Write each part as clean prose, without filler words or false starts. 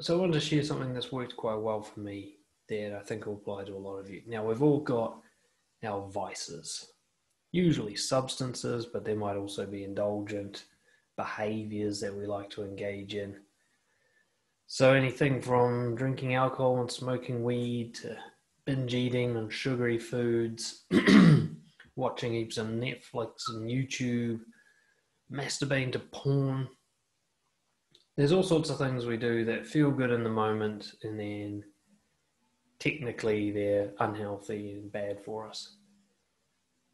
So I wanted to share something that's worked quite well for me that I think will apply to a lot of you. Now, we've all got our vices, usually substances, but there might also be indulgent behaviors that we like to engage in. So anything from drinking alcohol and smoking weed to binge eating on sugary foods, watching heaps of Netflix and YouTube, masturbating to porn. There's all sorts of things we do that feel good in the moment, and then technically they're unhealthy and bad for us.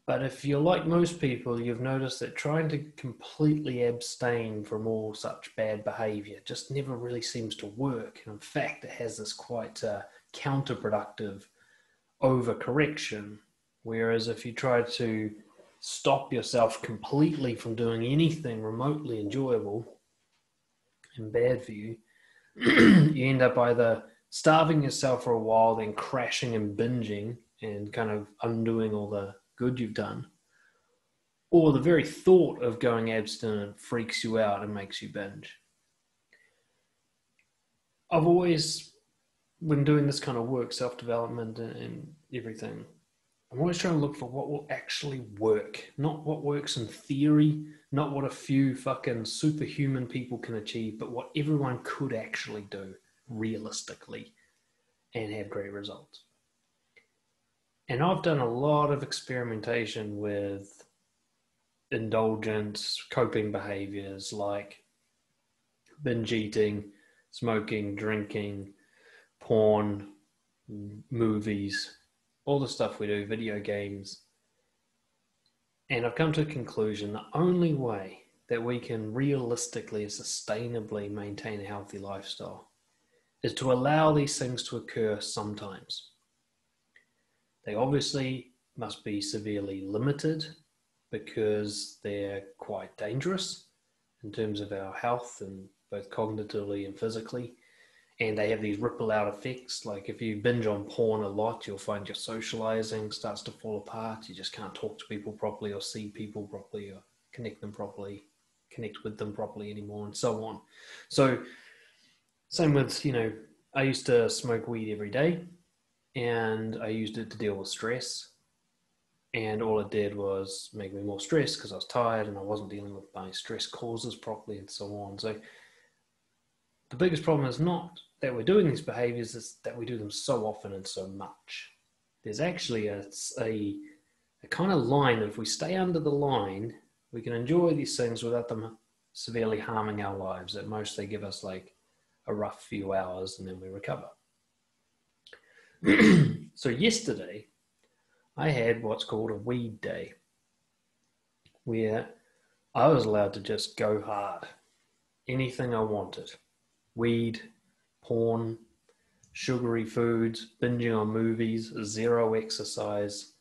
But if you're like most people, you've noticed that trying to completely abstain from all such bad behavior just never really seems to work. And in fact, it has this quite counterproductive overcorrection. Whereas if you try to stop yourself completely from doing anything remotely enjoyable and bad for you, you end up either starving yourself for a while, then crashing and binging and kind of undoing all the good you've done, or the very thought of going abstinent freaks you out and makes you binge. I've always, when doing this kind of work, self-development and everything, I'm always trying to look for what will actually work, not what works in theory, not what a few fucking superhuman people can achieve, but what everyone could actually do realistically and have great results. And I've done a lot of experimentation with indulgent coping behaviors like binge eating, smoking, drinking, porn, movies, all the stuff we do, video games. And I've come to a conclusion: the only way that we can realistically and sustainably maintain a healthy lifestyle is to allow these things to occur sometimes. They obviously must be severely limited because they're quite dangerous in terms of our health, and both cognitively and physically. And they have these ripple out effects. Like if you binge on porn a lot, you'll find your socializing starts to fall apart. You just can't talk to people properly or see people properly or connect with them properly anymore, and so on. So same with, I used to smoke weed every day, and I used it to deal with stress. And all it did was make me more stressed because I was tired and I wasn't dealing with my stress causes properly and so on. So the biggest problem is not that we're doing these behaviors, it's that we do them so often and so much. There's actually a kind of line that if we stay under the line, we can enjoy these things without them severely harming our lives. At most, they give us like a rough few hours and then we recover. So yesterday, I had what's called a weed day, where I was allowed to just go hard. Anything I wanted. Weed, porn, sugary foods, binging on movies, zero exercise.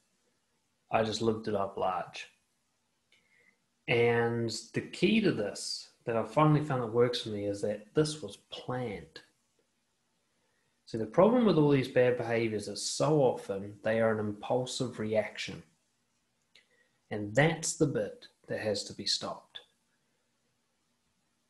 I just lived it up large. And the key to this that I finally found that works for me is that this was planned. So the problem with all these bad behaviors is so often they are an impulsive reaction. And that's the bit that has to be stopped.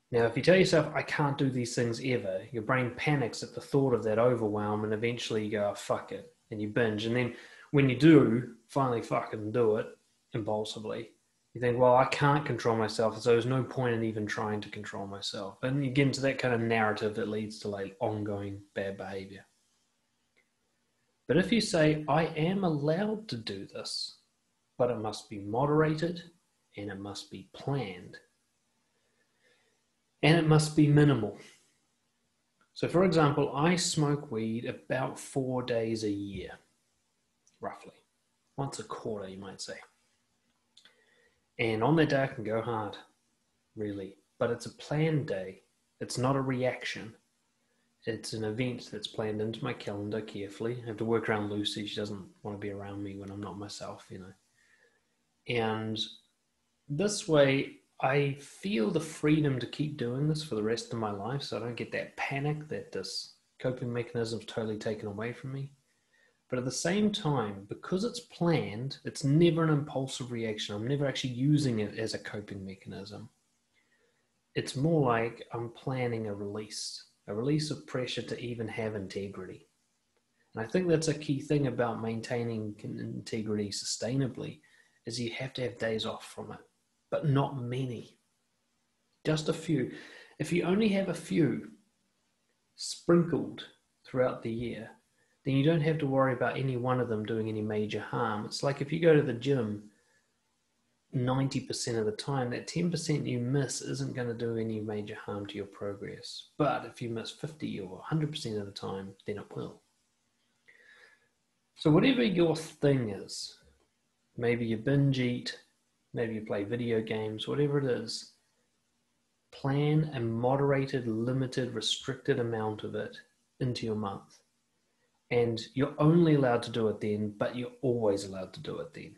Now, if you tell yourself, I can't do these things ever, your brain panics at the thought of that overwhelm, and eventually you go, oh, fuck it, and you binge. And then when you do finally fucking do it impulsively, you think, well, I can't control myself, so there's no point in even trying to control myself. And you get into that kind of narrative that leads to like ongoing bad behavior. But if you say, I am allowed to do this, but it must be moderated and it must be planned and it must be minimal. So for example, I smoke weed about 4 days a year, roughly. Once a quarter, you might say. And on that day, I can go hard, really. But it's a planned day. It's not a reaction. It's an event that's planned into my calendar carefully. I have to work around Lucy. She doesn't want to be around me when I'm not myself, And this way, I feel the freedom to keep doing this for the rest of my life, so I don't get that panic that this coping mechanism is totally taken away from me. But at the same time, because it's planned, it's never an impulsive reaction. I'm never actually using it as a coping mechanism. It's more like I'm planning a release. a release of pressure to even have integrity. And I think that's a key thing about maintaining integrity sustainably, is you have to have days off from it, but not many, just a few. If you only have a few sprinkled throughout the year, then you don't have to worry about any one of them doing any major harm. It's like if you go to the gym 90% of the time, that 10% you miss isn't going to do any major harm to your progress. But if you miss 50 or 100% of the time, then it will. So whatever your thing is, maybe you binge eat, maybe you play video games, whatever it is, plan a moderated, limited, restricted amount of it into your month. And you're only allowed to do it then, but you're always allowed to do it then.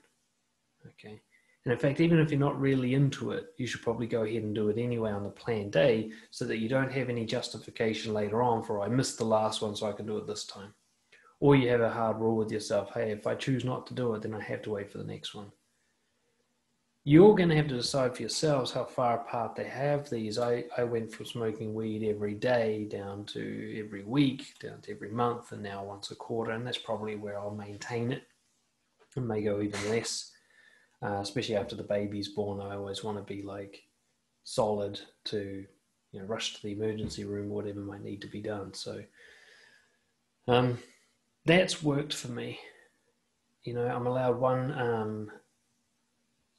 Okay. And in fact, even if you're not really into it, you should probably go ahead and do it anyway on the planned day, so that you don't have any justification later on for, I missed the last one, so I can do it this time. Or you have a hard rule with yourself, hey, if I choose not to do it, then I have to wait for the next one. You're going to have to decide for yourselves how far apart they have these. I went from smoking weed every day down to every week, down to every month, and now once a quarter, and that's probably where I'll maintain it. It may go even less, especially after the baby's born. I always want to be like solid to, rush to the emergency room, whatever might need to be done. So that's worked for me. I'm allowed one,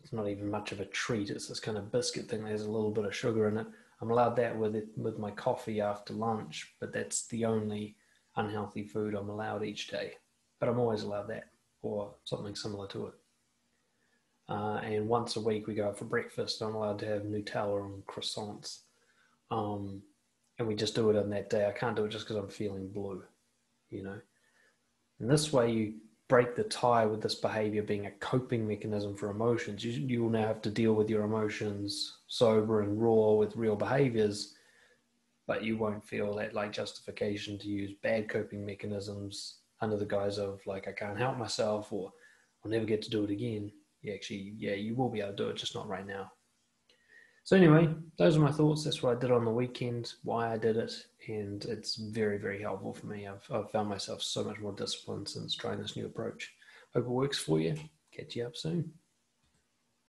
it's not even much of a treat. It's this kind of biscuit thing. There's a little bit of sugar in it. I'm allowed that with my coffee after lunch, but that's the only unhealthy food I'm allowed each day. But I'm always allowed that or something similar to it. And once a week we go out for breakfast. I'm allowed to have Nutella and croissants. And we just do it on that day. I can't do it just because I'm feeling blue, And this way you break the tie with this behavior being a coping mechanism for emotions. You will now have to deal with your emotions sober and raw with real behaviors, but you won't feel that like justification to use bad coping mechanisms under the guise of like, I can't help myself, or I'll never get to do it again. You will be able to do it, just not right now. So anyway, those are my thoughts. That's what I did on the weekend, why I did it, and it's very, very helpful for me. I've found myself so much more disciplined since trying this new approach. Hope it works for you. Catch you up soon.